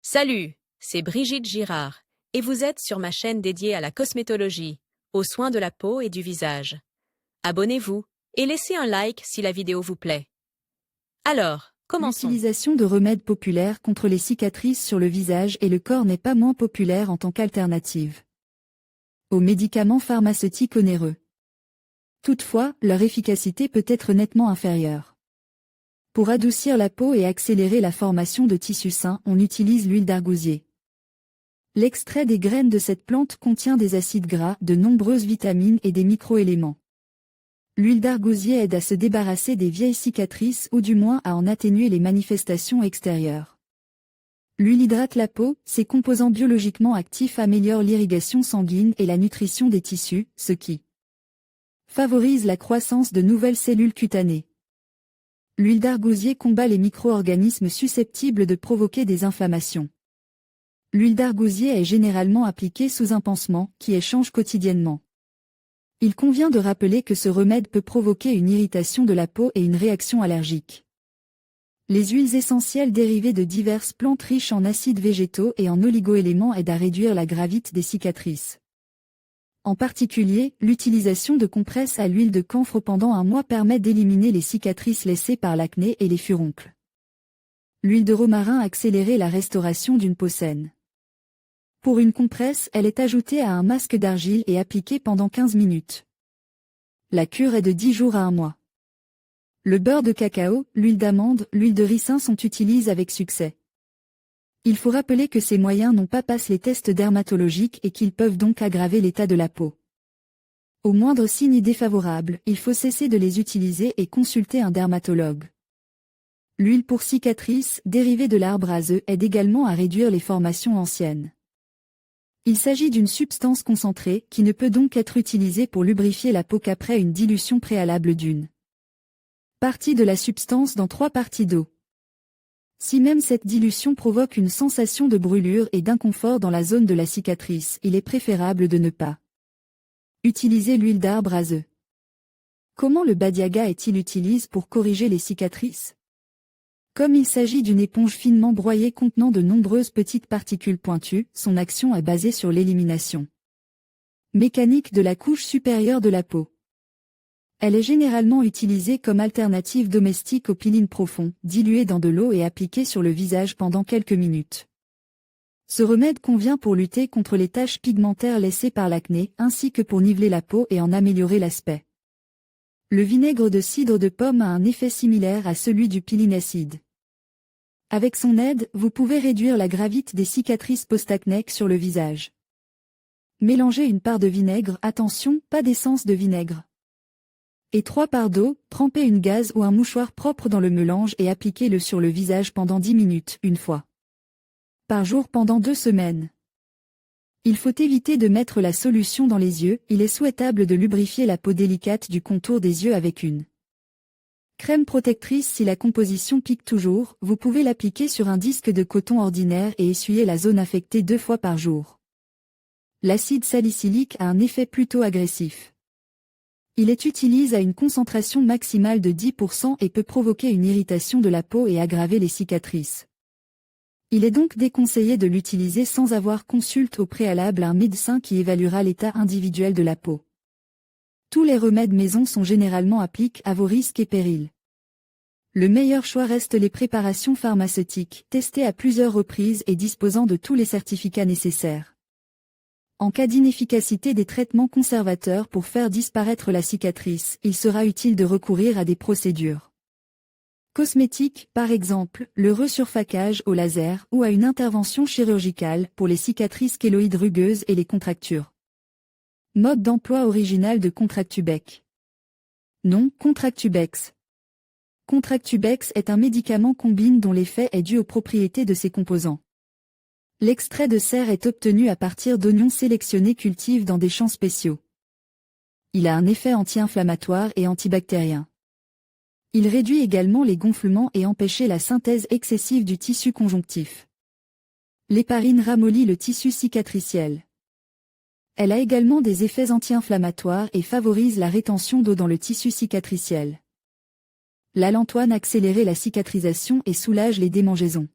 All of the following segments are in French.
Salut, c'est Brigitte Girard, et vous êtes sur ma chaîne dédiée à la cosmétologie, aux soins de la peau et du visage. Abonnez-vous et laissez un like si la vidéo vous plaît. Alors, commençons. L'utilisation de remèdes populaires contre les cicatrices sur le visage et le corps n'est pas moins populaire en tant qu'alternative aux médicaments pharmaceutiques onéreux. Toutefois, leur efficacité peut être nettement inférieure. Pour adoucir la peau et accélérer la formation de tissus sains, on utilise l'huile d'argousier. L'extrait des graines de cette plante contient des acides gras, de nombreuses vitamines et des microéléments. L'huile d'argousier aide à se débarrasser des vieilles cicatrices ou du moins à en atténuer les manifestations extérieures. L'huile hydrate la peau, ses composants biologiquement actifs améliorent l'irrigation sanguine et la nutrition des tissus, ce qui favorise la croissance de nouvelles cellules cutanées. L'huile d'argousier combat les micro-organismes susceptibles de provoquer des inflammations. L'huile d'argousier est généralement appliquée sous un pansement, qui échange quotidiennement. Il convient de rappeler que ce remède peut provoquer une irritation de la peau et une réaction allergique. Les huiles essentielles dérivées de diverses plantes riches en acides végétaux et en oligoéléments aident à réduire la gravité des cicatrices. En particulier, l'utilisation de compresses à l'huile de camphre pendant un mois permet d'éliminer les cicatrices laissées par l'acné et les furoncles. L'huile de romarin accélère la restauration d'une peau saine. Pour une compresse, elle est ajoutée à un masque d'argile et appliquée pendant 15 minutes. La cure est de 10 jours à un mois. Le beurre de cacao, l'huile d'amande, l'huile de ricin sont utilisés avec succès. Il faut rappeler que ces moyens n'ont pas passé les tests dermatologiques et qu'ils peuvent donc aggraver l'état de la peau. Au moindre signe défavorable, il faut cesser de les utiliser et consulter un dermatologue. L'huile pour cicatrices, dérivée de l'arbre à œufs, aide également à réduire les formations anciennes. Il s'agit d'une substance concentrée qui ne peut donc être utilisée pour lubrifier la peau qu'après une dilution préalable d'une partie de la substance dans 3 parties d'eau. Si même cette dilution provoque une sensation de brûlure et d'inconfort dans la zone de la cicatrice, il est préférable de ne pas utiliser l'huile d'arbre à œufs. Comment le badiaga est-il utilisé pour corriger les cicatrices? Comme il s'agit d'une éponge finement broyée contenant de nombreuses petites particules pointues, son action est basée sur l'élimination mécanique de la couche supérieure de la peau. Elle est généralement utilisée comme alternative domestique au peeling profond, dilué dans de l'eau et appliqué sur le visage pendant quelques minutes. Ce remède convient pour lutter contre les taches pigmentaires laissées par l'acné, ainsi que pour niveler la peau et en améliorer l'aspect. Le vinaigre de cidre de pomme a un effet similaire à celui du peeling acide. Avec son aide, vous pouvez réduire la gravité des cicatrices post-acnéiques sur le visage. Mélangez une part de vinaigre, attention, pas d'essence de vinaigre, et 3 parts d'eau, trempez une gaze ou un mouchoir propre dans le mélange et appliquez-le sur le visage pendant 10 minutes, une fois par jour pendant 2 semaines. Il faut éviter de mettre la solution dans les yeux, il est souhaitable de lubrifier la peau délicate du contour des yeux avec une crème protectrice. Si la composition pique toujours, vous pouvez l'appliquer sur un disque de coton ordinaire et essuyer la zone affectée 2 fois par jour. L'acide salicylique a un effet plutôt agressif. Il est utilisé à une concentration maximale de 10% et peut provoquer une irritation de la peau et aggraver les cicatrices. Il est donc déconseillé de l'utiliser sans avoir consulté au préalable un médecin qui évaluera l'état individuel de la peau. Tous les remèdes maison sont généralement appliqués à vos risques et périls. Le meilleur choix reste les préparations pharmaceutiques, testées à plusieurs reprises et disposant de tous les certificats nécessaires. En cas d'inefficacité des traitements conservateurs pour faire disparaître la cicatrice, il sera utile de recourir à des procédures cosmétiques, par exemple, le resurfacage au laser ou à une intervention chirurgicale pour les cicatrices kéloïdes rugueuses et les contractures. Mode d'emploi original de Contractubex. Nom, Contractubex. Contractubex est un médicament combine dont l'effet est dû aux propriétés de ses composants. L'extrait de serre est obtenu à partir d'oignons sélectionnés cultivés dans des champs spéciaux. Il a un effet anti-inflammatoire et antibactérien. Il réduit également les gonflements et empêche la synthèse excessive du tissu conjonctif. L'héparine ramollit le tissu cicatriciel. Elle a également des effets anti-inflammatoires et favorise la rétention d'eau dans le tissu cicatriciel. L'allantoine accélère la cicatrisation et soulage les démangeaisons.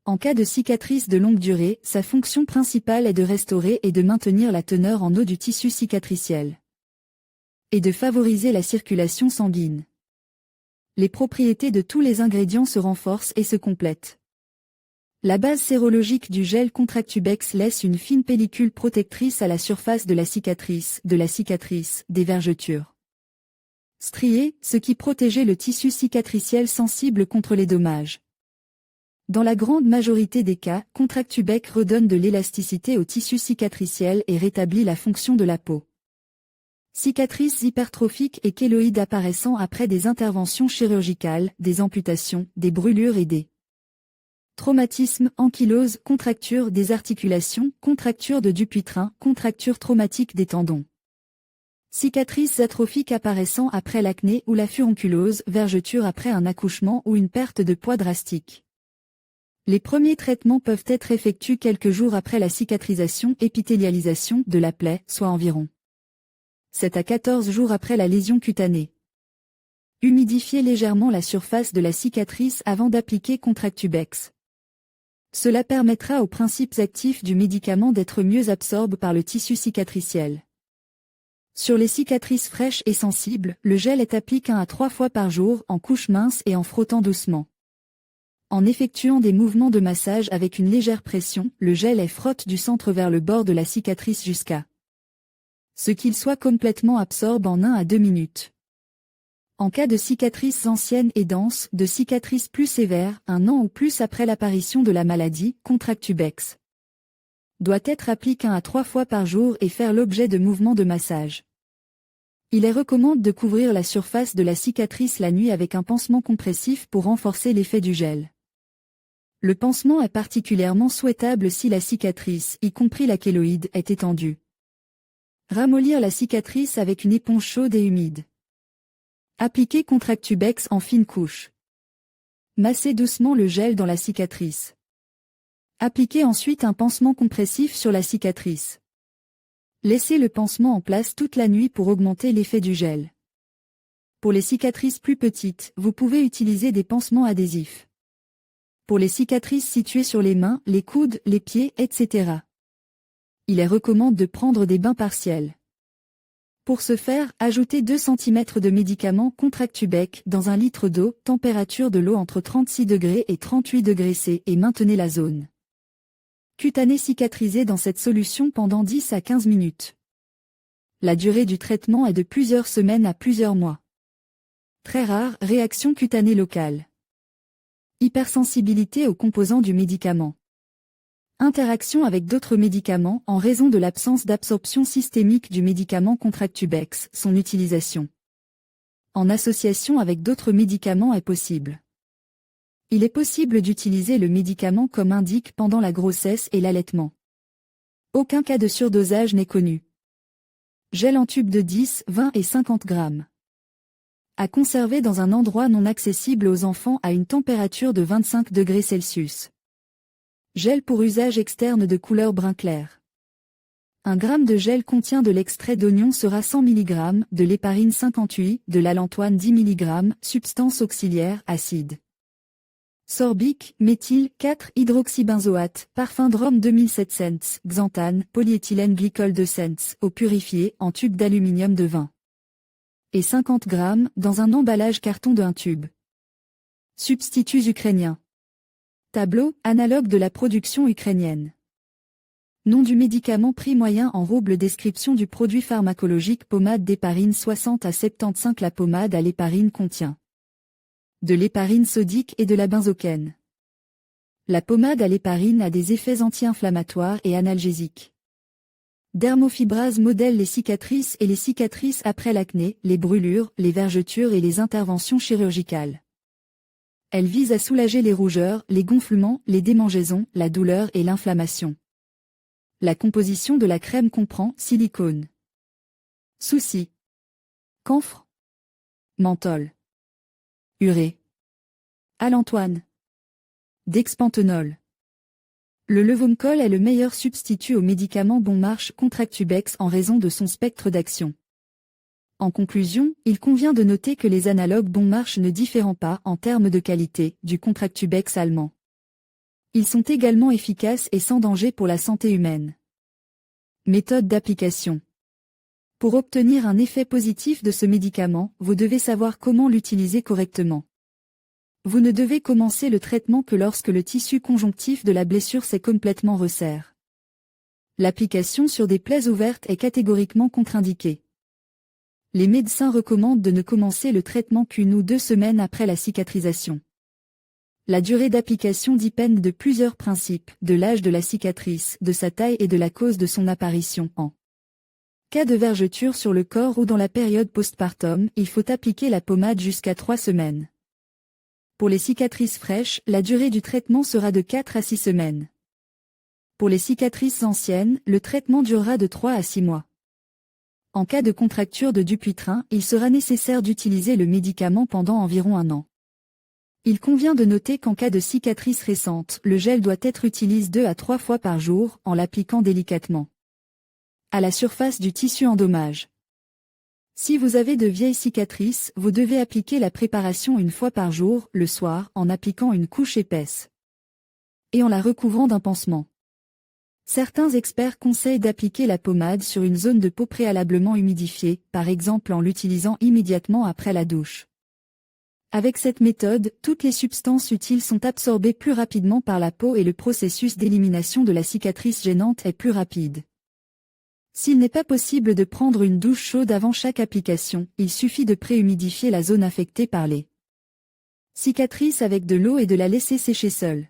En cas de cicatrice de longue durée, sa fonction principale est de restaurer et de maintenir la teneur en eau du tissu cicatriciel et de favoriser la circulation sanguine. Les propriétés de tous les ingrédients se renforcent et se complètent. La base sérologique du gel Contractubex laisse une fine pellicule protectrice à la surface de la cicatrice, des vergetures striées, ce qui protégeait le tissu cicatriciel sensible contre les dommages. Dans la grande majorité des cas, Contractubex redonne de l'élasticité au tissu cicatriciel et rétablit la fonction de la peau. Cicatrices hypertrophiques et kéloïdes apparaissant après des interventions chirurgicales, des amputations, des brûlures et des traumatismes, ankylose, contracture des articulations, contracture de Dupuytren, contracture traumatique des tendons. Cicatrices atrophiques apparaissant après l'acné ou la furunculose, vergeture après un accouchement ou une perte de poids drastique. Les premiers traitements peuvent être effectués quelques jours après la cicatrisation, épithélialisation de la plaie, soit environ 7 à 14 jours après la lésion cutanée. Humidifiez légèrement la surface de la cicatrice avant d'appliquer Contractubex. Cela permettra aux principes actifs du médicament d'être mieux absorbés par le tissu cicatriciel. Sur les cicatrices fraîches et sensibles, le gel est appliqué 1 à 3 fois par jour en couche mince et en frottant doucement. En effectuant des mouvements de massage avec une légère pression, le gel est frotte du centre vers le bord de la cicatrice jusqu'à ce qu'il soit complètement absorbé en 1 à 2 minutes. En cas de cicatrices anciennes et denses, de cicatrices plus sévères, 1 an ou plus après l'apparition de la maladie, Contractubex doit être appliqué 1 à 3 fois par jour et faire l'objet de mouvements de massage. Il est recommandé de couvrir la surface de la cicatrice la nuit avec un pansement compressif pour renforcer l'effet du gel. Le pansement est particulièrement souhaitable si la cicatrice, y compris la kéloïde, est étendue. Ramollir la cicatrice avec une éponge chaude et humide. Appliquez Contractubex en fine couche. Massez doucement le gel dans la cicatrice. Appliquez ensuite un pansement compressif sur la cicatrice. Laissez le pansement en place toute la nuit pour augmenter l'effet du gel. Pour les cicatrices plus petites, vous pouvez utiliser des pansements adhésifs. Pour les cicatrices situées sur les mains, les coudes, les pieds, etc. Il est recommandé de prendre des bains partiels. Pour ce faire, ajoutez 2 cm de médicament Contractubex dans 1 litre d'eau, température de l'eau entre 36 degrés et 38 degrés C et maintenez la zone cutanée cicatrisée dans cette solution pendant 10 à 15 minutes. La durée du traitement est de plusieurs semaines à plusieurs mois. Très rare, réaction cutanée locale. Hypersensibilité aux composants du médicament. Interaction avec d'autres médicaments en raison de l'absence d'absorption systémique du médicament Contractubex, son utilisation en association avec d'autres médicaments est possible. Il est possible d'utiliser le médicament comme indique pendant la grossesse et l'allaitement. Aucun cas de surdosage n'est connu. Gel en tube de 10, 20 et 50 grammes. À conserver dans un endroit non accessible aux enfants à une température de 25 degrés Celsius. Gel pour usage externe de couleur brun clair. 1 gramme de gel contient de l'extrait d'oignon sera 100 mg, de l'héparine 58, de l'alantoine 10 mg, substance auxiliaire, acide sorbique, méthyle, 4-hydroxybenzoate, parfum de rhum 2700, xanthane, polyéthylène glycol 2 cents, eau purifiée, en tube d'aluminium de 20 et 50 grammes, dans un emballage carton de 1 tube. Substituts ukrainiens. Tableau, analogue de la production ukrainienne. Nom du médicament prix moyen en rouble. Description du produit pharmacologique. Pommade d'héparine 60 à 75. La pommade à l'héparine contient de l'héparine sodique et de la benzocaine. La pommade à l'héparine a des effets anti-inflammatoires et analgésiques. Dermofibrase modèle les cicatrices et les cicatrices après l'acné, les brûlures, les vergetures et les interventions chirurgicales. Elle vise à soulager les rougeurs, les gonflements, les démangeaisons, la douleur et l'inflammation. La composition de la crème comprend silicone, souci, camphre, menthol, urée, allantoine, dexpanthenol. Le levomcol est le meilleur substitut au médicament bon marche Contractubex en raison de son spectre d'action. En conclusion, il convient de noter que les analogues bon marche ne diffèrent pas en termes de qualité du Contractubex allemand. Ils sont également efficaces et sans danger pour la santé humaine. Méthode d'application. Pour obtenir un effet positif de ce médicament, vous devez savoir comment l'utiliser correctement. Vous ne devez commencer le traitement que lorsque le tissu conjonctif de la blessure s'est complètement resserré. L'application sur des plaies ouvertes est catégoriquement contre-indiquée. Les médecins recommandent de ne commencer le traitement qu'1 ou 2 semaines après la cicatrisation. La durée d'application dépend de plusieurs principes, de l'âge de la cicatrice, de sa taille et de la cause de son apparition. En cas de vergeture sur le corps ou dans la période postpartum, il faut appliquer la pommade jusqu'à 3 semaines. Pour les cicatrices fraîches, la durée du traitement sera de 4 à 6 semaines. Pour les cicatrices anciennes, le traitement durera de 3 à 6 mois. En cas de contracture de Dupuytren, il sera nécessaire d'utiliser le médicament pendant environ 1 an. Il convient de noter qu'en cas de cicatrice récente, le gel doit être utilisé 2 à 3 fois par jour, en l'appliquant délicatement à la surface du tissu endommagé. Si vous avez de vieilles cicatrices, vous devez appliquer la préparation 1 fois par jour, le soir, en appliquant une couche épaisse et en la recouvrant d'un pansement. Certains experts conseillent d'appliquer la pommade sur une zone de peau préalablement humidifiée, par exemple en l'utilisant immédiatement après la douche. Avec cette méthode, toutes les substances utiles sont absorbées plus rapidement par la peau et le processus d'élimination de la cicatrice gênante est plus rapide. S'il n'est pas possible de prendre une douche chaude avant chaque application, il suffit de préhumidifier la zone affectée par les cicatrices avec de l'eau et de la laisser sécher seule.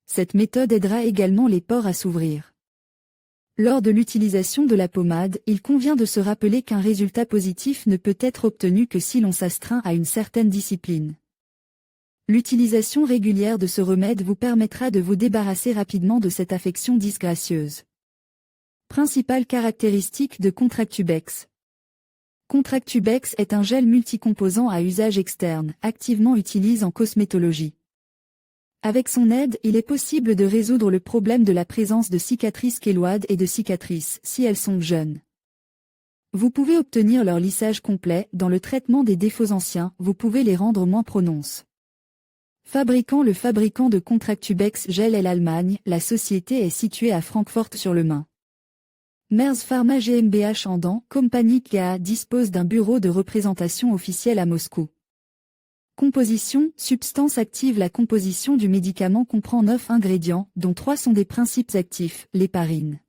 Cette méthode aidera également les pores à s'ouvrir. Lors de l'utilisation de la pommade, il convient de se rappeler qu'un résultat positif ne peut être obtenu que si l'on s'astreint à une certaine discipline. L'utilisation régulière de ce remède vous permettra de vous débarrasser rapidement de cette affection disgracieuse. Principales caractéristiques de Contractubex. Contractubex est un gel multicomposant à usage externe, activement utilisé en cosmétologie. Avec son aide, il est possible de résoudre le problème de la présence de cicatrices kéloïdes et de cicatrices, si elles sont jeunes. Vous pouvez obtenir leur lissage complet. Dans le traitement des défauts anciens, vous pouvez les rendre moins prononces. Le fabricant de Contractubex Gel est l'Allemagne, la société est située à Francfort-sur-le-Main. Merz Pharma GmbH Andan, compagnie GmbH dispose d'un bureau de représentation officiel à Moscou. Composition, substance active. La composition du médicament comprend 9 ingrédients, dont 3 sont des principes actifs, l'héparine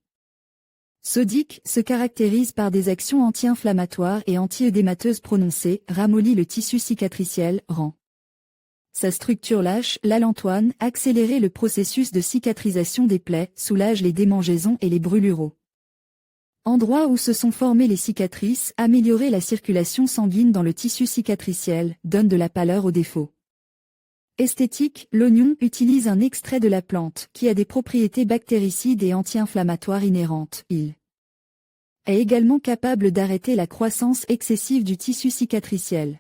sodique se caractérise par des actions anti-inflammatoires et anti-œdémateuses prononcées, ramollit le tissu cicatriciel, rend sa structure lâche, l'allantoine, accélérer le processus de cicatrisation des plaies, soulage les démangeaisons et les brûlures. Endroits où se sont formées les cicatrices, améliorer la circulation sanguine dans le tissu cicatriciel, donne de la pâleur aux défauts. Esthétique, l'oignon utilise un extrait de la plante, qui a des propriétés bactéricides et anti-inflammatoires inhérentes. Il est également capable d'arrêter la croissance excessive du tissu cicatriciel.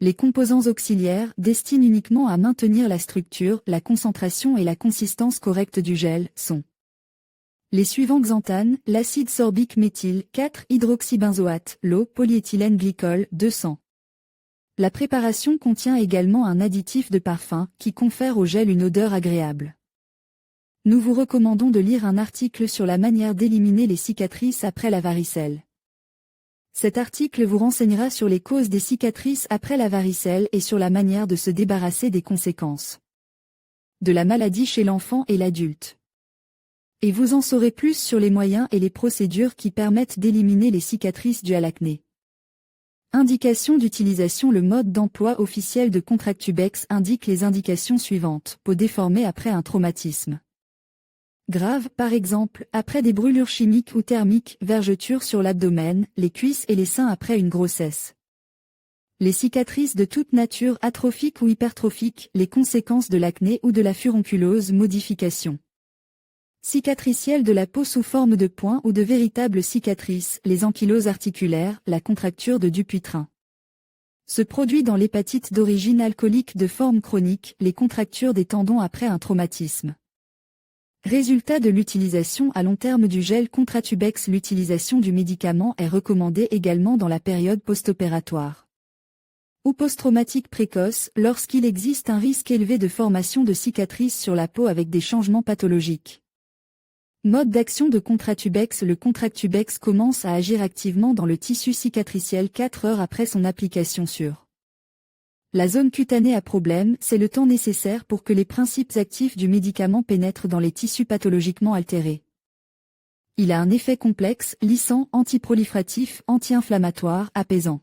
Les composants auxiliaires destinent uniquement à maintenir la structure, la concentration et la consistance correcte du gel, sont les suivants: xanthane, l'acide sorbique méthyle, 4-hydroxybenzoate, l'eau, polyéthylène glycol, 200. La préparation contient également un additif de parfum, qui confère au gel une odeur agréable. Nous vous recommandons de lire un article sur la manière d'éliminer les cicatrices après la varicelle. Cet article vous renseignera sur les causes des cicatrices après la varicelle et sur la manière de se débarrasser des conséquences de la maladie chez l'enfant et l'adulte. Et vous en saurez plus sur les moyens et les procédures qui permettent d'éliminer les cicatrices dues à l'acné. Indication d'utilisation. Le mode d'emploi officiel de Contractubex indique les indications suivantes: peau déformée après un traumatisme grave, par exemple, après des brûlures chimiques ou thermiques, vergetures sur l'abdomen, les cuisses et les seins après une grossesse. Les cicatrices de toute nature, atrophiques ou hypertrophiques, les conséquences de l'acné ou de la furonculose, modification cicatricielle de la peau sous forme de points ou de véritables cicatrices, les ankyloses articulaires, la contracture de Dupuytren. Se produit dans l'hépatite d'origine alcoolique de forme chronique, les contractures des tendons après un traumatisme. Résultat de l'utilisation à long terme du gel Contractubex. L'utilisation du médicament est recommandée également dans la période post-opératoire. ou post-traumatique précoce, lorsqu'il existe un risque élevé de formation de cicatrices sur la peau avec des changements pathologiques. Mode d'action de Contratubex. Le Contratubex commence à agir activement dans le tissu cicatriciel 4 heures après son application sur la zone cutanée à problème. C'est le temps nécessaire pour que les principes actifs du médicament pénètrent dans les tissus pathologiquement altérés. Il a un effet complexe, lissant, antiprolifératif, anti-inflammatoire, apaisant.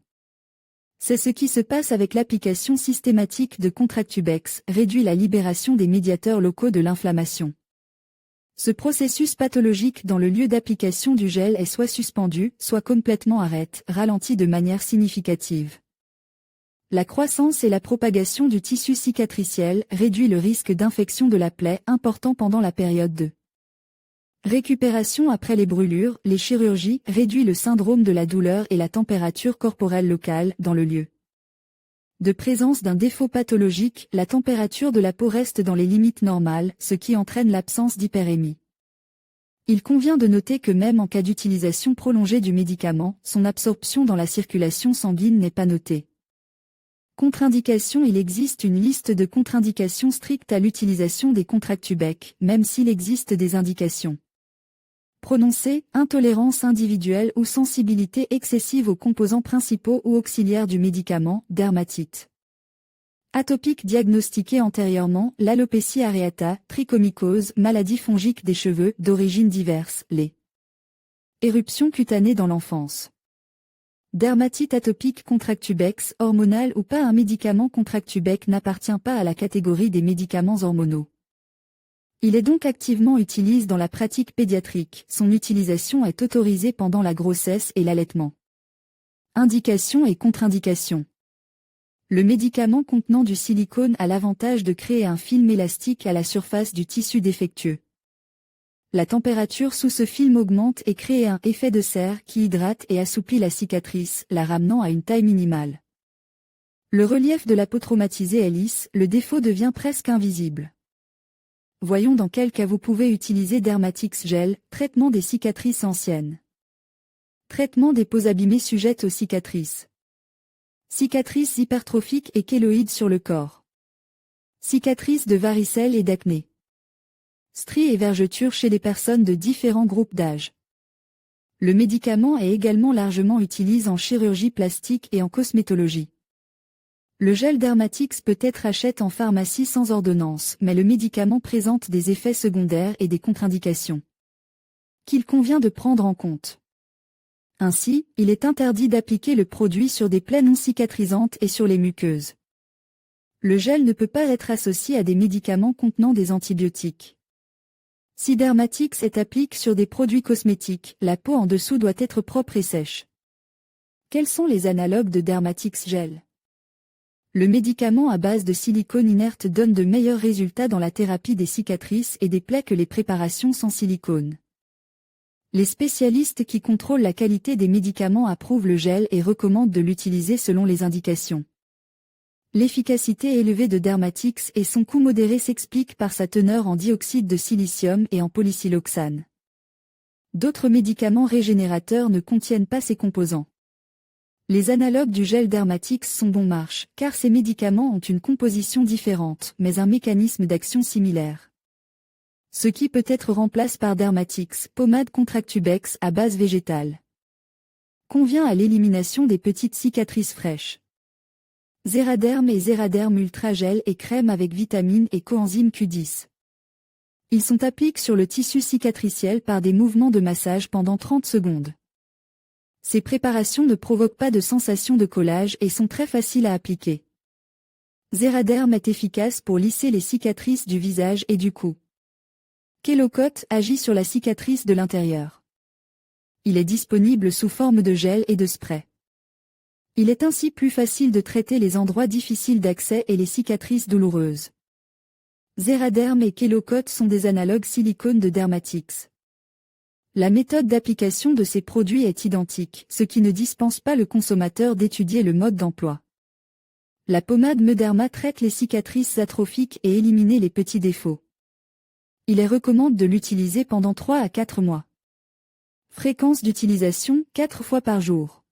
C'est ce qui se passe avec l'application systématique de Contratubex, réduit la libération des médiateurs locaux de l'inflammation. Ce processus pathologique dans le lieu d'application du gel est soit suspendu, soit complètement arrête, ralenti de manière significative. La croissance et la propagation du tissu cicatriciel réduit le risque d'infection de la plaie important pendant la période de récupération après les brûlures. Les chirurgies réduit le syndrome de la douleur et la température corporelle locale dans le lieu de présence d'un défaut pathologique. La température de la peau reste dans les limites normales, ce qui entraîne l'absence d'hyperémie. Il convient de noter que même en cas d'utilisation prolongée du médicament, son absorption dans la circulation sanguine n'est pas notée. Contre-indication. Il existe une liste de contre-indications strictes à l'utilisation des Contratubex, même s'il existe des indications prononcée, intolérance individuelle ou sensibilité excessive aux composants principaux ou auxiliaires du médicament, dermatite atopique diagnostiquée antérieurement, l'alopécie areata, trichomycose, maladie fongique des cheveux d'origine diverse, les éruptions cutanées dans l'enfance. Dermatite atopique. Contratubex, hormonal ou pas. Un médicament Contratubex n'appartient pas à la catégorie des médicaments hormonaux. Il est donc activement utilisé dans la pratique pédiatrique. Son utilisation est autorisée pendant la grossesse et l'allaitement. Indications et contre-indications. Le médicament contenant du silicone a l'avantage de créer un film élastique à la surface du tissu défectueux. La température sous ce film augmente et crée un effet de serre qui hydrate et assouplit la cicatrice, la ramenant à une taille minimale. Le relief de la peau traumatisée est lisse, le défaut devient presque invisible. Voyons dans quel cas vous pouvez utiliser Dermatix Gel, traitement des cicatrices anciennes. Traitement des peaux abîmées sujettes aux cicatrices. Cicatrices hypertrophiques et kéloïdes sur le corps. Cicatrices de varicelle et d'acné. Stries et vergetures chez les personnes de différents groupes d'âge. Le médicament est également largement utilisé en chirurgie plastique et en cosmétologie. Le gel Dermatix peut être acheté en pharmacie sans ordonnance, mais le médicament présente des effets secondaires et des contre-indications qu'il convient de prendre en compte. Ainsi, il est interdit d'appliquer le produit sur des plaies non cicatrisantes et sur les muqueuses. Le gel ne peut pas être associé à des médicaments contenant des antibiotiques. Si Dermatix est appliqué sur des produits cosmétiques, la peau en dessous doit être propre et sèche. Quels sont les analogues de Dermatix Gel ? Le médicament à base de silicone inerte donne de meilleurs résultats dans la thérapie des cicatrices et des plaies que les préparations sans silicone. Les spécialistes qui contrôlent la qualité des médicaments approuvent le gel et recommandent de l'utiliser selon les indications. L'efficacité élevée de Dermatix et son coût modéré s'explique par sa teneur en dioxyde de silicium et en polysiloxane. D'autres médicaments régénérateurs ne contiennent pas ces composants. Les analogues du gel Dermatix sont bon marche, car ces médicaments ont une composition différente, mais un mécanisme d'action similaire. Ce qui peut être remplacé par Dermatix, pommade Contratubex à base végétale. Convient à l'élimination des petites cicatrices fraîches. Zeraderm et Zeraderm Ultra Gel et crème avec vitamine et coenzyme Q10. Ils sont appliqués sur le tissu cicatriciel par des mouvements de massage pendant 30 secondes. Ces préparations ne provoquent pas de sensation de collage et sont très faciles à appliquer. Zeraderm est efficace pour lisser les cicatrices du visage et du cou. Kelocote agit sur la cicatrice de l'intérieur. Il est disponible sous forme de gel et de spray. Il est ainsi plus facile de traiter les endroits difficiles d'accès et les cicatrices douloureuses. Zeraderm et Kelocote sont des analogues silicone de Dermatix. La méthode d'application de ces produits est identique, ce qui ne dispense pas le consommateur d'étudier le mode d'emploi. La pommade Mederma traite les cicatrices atrophiques et élimine les petits défauts. Il est recommandé de l'utiliser pendant 3 à 4 mois. Fréquence d'utilisation, 4 fois par jour.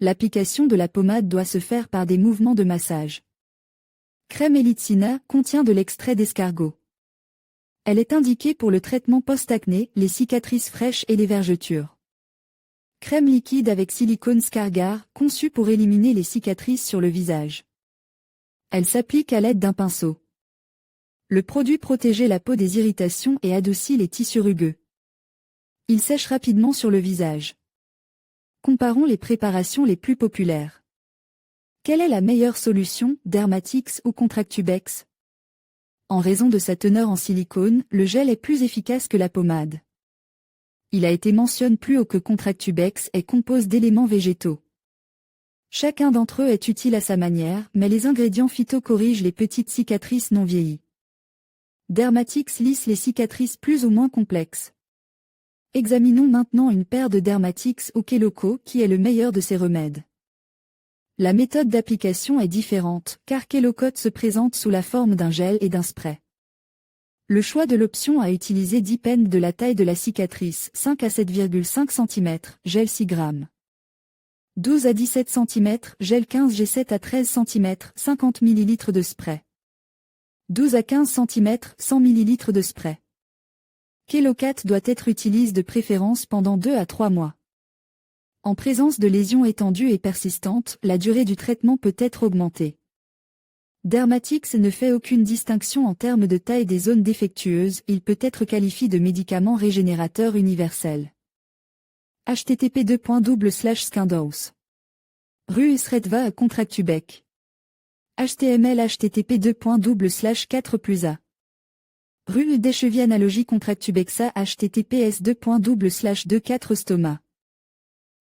L'application de la pommade doit se faire par des mouvements de massage. Crème Elitsina contient de l'extrait d'escargot. Elle est indiquée pour le traitement post-acné, les cicatrices fraîches et les vergetures. Crème liquide avec silicone Scargar, conçue pour éliminer les cicatrices sur le visage. Elle s'applique à l'aide d'un pinceau. Le produit protège la peau des irritations et adoucit les tissus rugueux. Il sèche rapidement sur le visage. Comparons les préparations les plus populaires. Quelle est la meilleure solution, Dermatix ou Contractubex? En raison de sa teneur en silicone, le gel est plus efficace que la pommade. Il a été mentionné plus haut que Contractubex est composé d'éléments végétaux. Chacun d'entre eux est utile à sa manière, mais les ingrédients phyto corrigent les petites cicatrices non vieillies. Dermatix lisse les cicatrices plus ou moins complexes. Examinons maintenant une paire de Dermatix ou Keloco qui est le meilleur de ces remèdes. La méthode d'application est différente, car Kelocote se présente sous la forme d'un gel et d'un spray. Le choix de l'option à utiliser dépend de la taille de la cicatrice, 5 à 7,5 cm, gel 6 g. 12 à 17 cm, gel 15 g 7 à 13 cm, 50 ml de spray. 12 à 15 cm, 100 ml de spray. Kelocat doit être utilisé de préférence pendant 2 à 3 mois. En présence de lésions étendues et persistantes, la durée du traitement peut être augmentée. Dermatix ne fait aucune distinction en termes de taille des zones défectueuses, il peut être qualifié de médicament régénérateur universel. http://Skindos. Rue Sredva à Contractubec. HTML http://4+a. Rue des chevilles analogie Contractubexa https://24 stoma.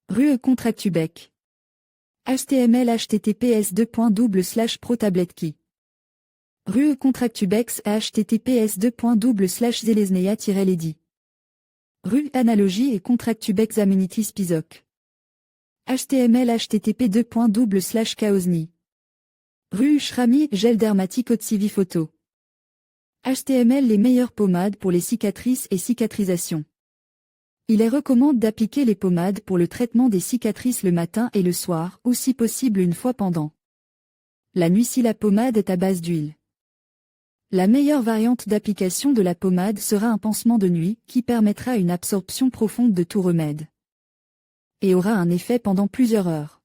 Rue Contractubec. HTML https://protabletki. Rue Contractubex https://zelesneia-ledi. Rue Analogie et Contractubex Amenitis Pisoc. HTML http://kaosni. Rue Shrami Gel Dermatique Otsivi Photo. HTML Les meilleures pommades pour les cicatrices et cicatrisation. Il est recommandé d'appliquer les pommades pour le traitement des cicatrices le matin et le soir, ou si possible une fois pendant la nuit si la pommade est à base d'huile. La meilleure variante d'application de la pommade sera un pansement de nuit, qui permettra une absorption profonde de tout remède. Et aura un effet pendant plusieurs heures.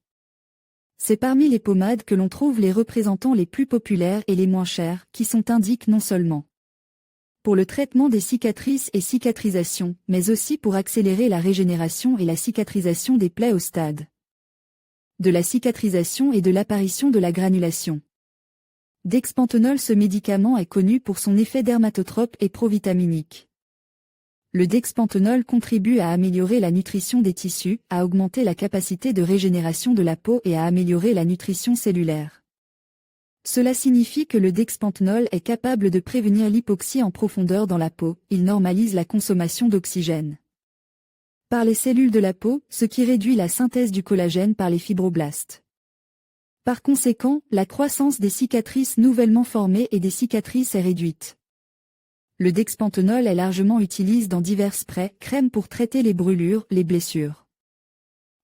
C'est parmi les pommades que l'on trouve les représentants les plus populaires et les moins chers, qui sont indiqués non seulement pour le traitement des cicatrices et cicatrisation, mais aussi pour accélérer la régénération et la cicatrisation des plaies au stade de la cicatrisation et de l'apparition de la granulation. Dexpanthenol. Ce médicament est connu pour son effet dermatotrope et provitaminique. Le dexpanthenol contribue à améliorer la nutrition des tissus, à augmenter la capacité de régénération de la peau et à améliorer la nutrition cellulaire. Cela signifie que le dexpanthenol est capable de prévenir l'hypoxie en profondeur dans la peau, il normalise la consommation d'oxygène par les cellules de la peau, ce qui réduit la synthèse du collagène par les fibroblastes. Par conséquent, la croissance des cicatrices nouvellement formées et des cicatrices est réduite. Le dexpanthenol est largement utilisé dans divers sprays, crèmes pour traiter les brûlures, les blessures.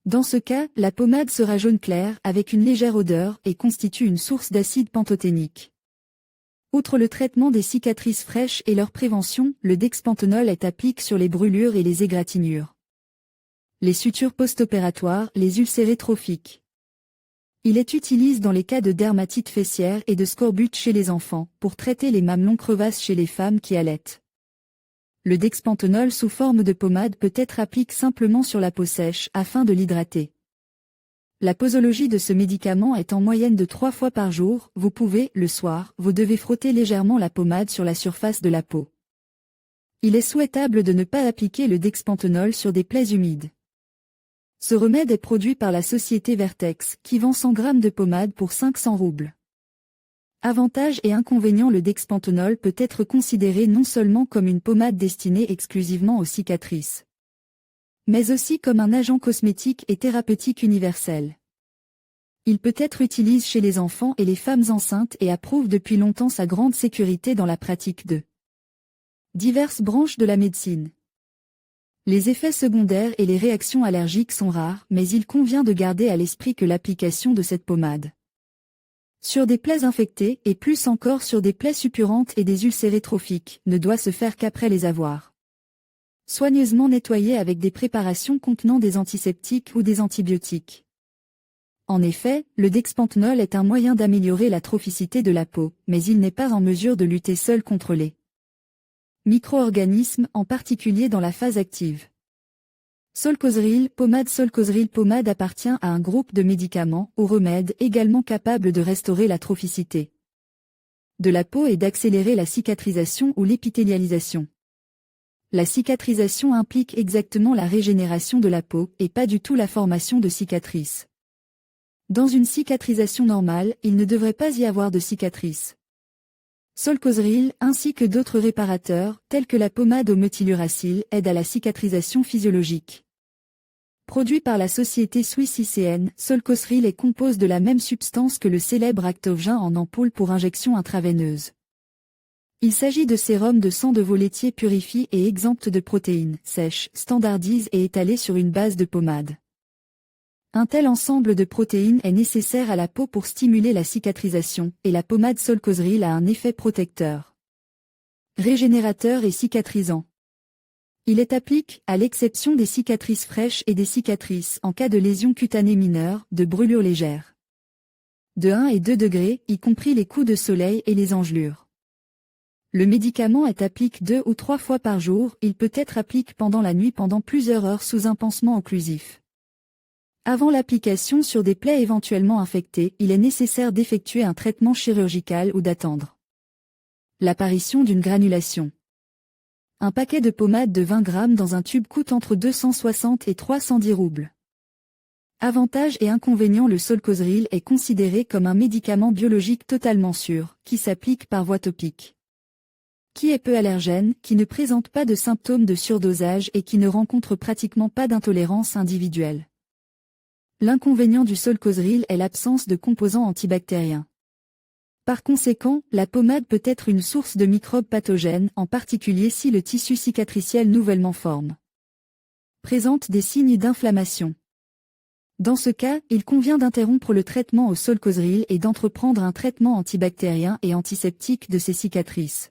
Dans ce cas, la pommade sera jaune clair, avec une légère odeur, et constitue une source d'acide pantothénique. Outre le traitement des cicatrices fraîches et leur prévention, le dexpanthenol est appliqué sur les brûlures et les égratignures, les sutures post-opératoires, les ulcères trophiques. Il est utilisé dans les cas de dermatite fessière et de scorbut chez les enfants, pour traiter les mamelons crevasses chez les femmes qui allaitent. Le dexpanthenol sous forme de pommade peut être appliqué simplement sur la peau sèche, afin de l'hydrater. La posologie de ce médicament est en moyenne de 3 fois par jour, vous pouvez, le soir, vous devez frotter légèrement la pommade sur la surface de la peau. Il est souhaitable de ne pas appliquer le dexpanthenol sur des plaies humides. Ce remède est produit par la société Vertex, qui vend 100 g de pommade pour 500 roubles. Avantages et inconvénients. Le dexpanthenol peut être considéré non seulement comme une pommade destinée exclusivement aux cicatrices, mais aussi comme un agent cosmétique et thérapeutique universel. Il peut être utilisé chez les enfants et les femmes enceintes et approuve depuis longtemps sa grande sécurité dans la pratique de diverses branches de la médecine. Les effets secondaires et les réactions allergiques sont rares, mais il convient de garder à l'esprit que l'application de cette pommade sur des plaies infectées, et plus encore sur des plaies suppurantes et des ulcères trophiques, ne doit se faire qu'après les avoir soigneusement nettoyées avec des préparations contenant des antiseptiques ou des antibiotiques. En effet, le dexpanthenol est un moyen d'améliorer la trophicité de la peau, mais il n'est pas en mesure de lutter seul contre les micro-organismes, en particulier dans la phase active. Solcozeril pommade appartient à un groupe de médicaments ou remèdes également capables de restaurer la trophicité de la peau et d'accélérer la cicatrisation ou l'épithélialisation. La cicatrisation implique exactement la régénération de la peau et pas du tout la formation de cicatrices. Dans une cicatrisation normale, il ne devrait pas y avoir de cicatrices. Solcozeril, ainsi que d'autres réparateurs, tels que la pommade au méthyluracil, aident à la cicatrisation physiologique. Produit par la société suisse ICN, Solcozeril est compose de la même substance que le célèbre Actovegin en ampoule pour injection intraveineuse. Il s'agit de sérum de sang de veau laitier purifié et exempt de protéines, sèche, standardise et étalé sur une base de pommade. Un tel ensemble de protéines est nécessaire à la peau pour stimuler la cicatrisation, et la pommade Solcozeril a un effet protecteur, régénérateur et cicatrisant. Il est appliqué, à l'exception des cicatrices fraîches et des cicatrices en cas de lésions cutanées mineures, de brûlures légères. De 1 et 2 degrés, y compris les coups de soleil et les engelures. Le médicament est appliqué 2 ou 3 fois par jour, il peut être appliqué pendant la nuit pendant plusieurs heures sous un pansement occlusif. Avant l'application sur des plaies éventuellement infectées, il est nécessaire d'effectuer un traitement chirurgical ou d'attendre l'apparition d'une granulation. Un paquet de pommade de 20 grammes dans un tube coûte entre 260 et 310 roubles. Avantages et inconvénients: le Solcozeril est considéré comme un médicament biologique totalement sûr, qui s'applique par voie topique, qui est peu allergène, qui ne présente pas de symptômes de surdosage et qui ne rencontre pratiquement pas d'intolérance individuelle. L'inconvénient du Solcozeril est l'absence de composants antibactériens. Par conséquent, la pommade peut être une source de microbes pathogènes, en particulier si le tissu cicatriciel nouvellement forme présente des signes d'inflammation. Dans ce cas, il convient d'interrompre le traitement au Solcozeril et d'entreprendre un traitement antibactérien et antiseptique de ces cicatrices.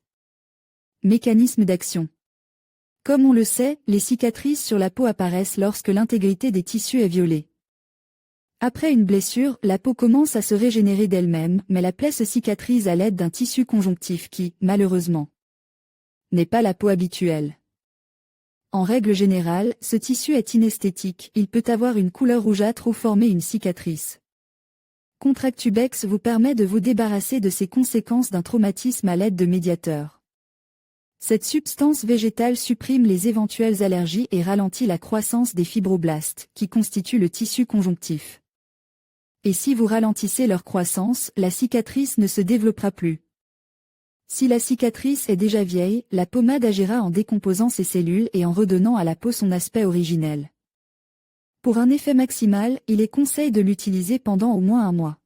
Mécanisme d'action. Comme on le sait, les cicatrices sur la peau apparaissent lorsque l'intégrité des tissus est violée. Après une blessure, la peau commence à se régénérer d'elle-même, mais la plaie se cicatrise à l'aide d'un tissu conjonctif qui, malheureusement, n'est pas la peau habituelle. En règle générale, ce tissu est inesthétique, il peut avoir une couleur rougeâtre ou former une cicatrice. Contractubex vous permet de vous débarrasser de ces conséquences d'un traumatisme à l'aide de médiateurs. Cette substance végétale supprime les éventuelles allergies et ralentit la croissance des fibroblastes, qui constituent le tissu conjonctif. Et si vous ralentissez leur croissance, la cicatrice ne se développera plus. Si la cicatrice est déjà vieille, la pommade agira en décomposant ses cellules et en redonnant à la peau son aspect originel. Pour un effet maximal, il est conseillé de l'utiliser pendant au moins un mois.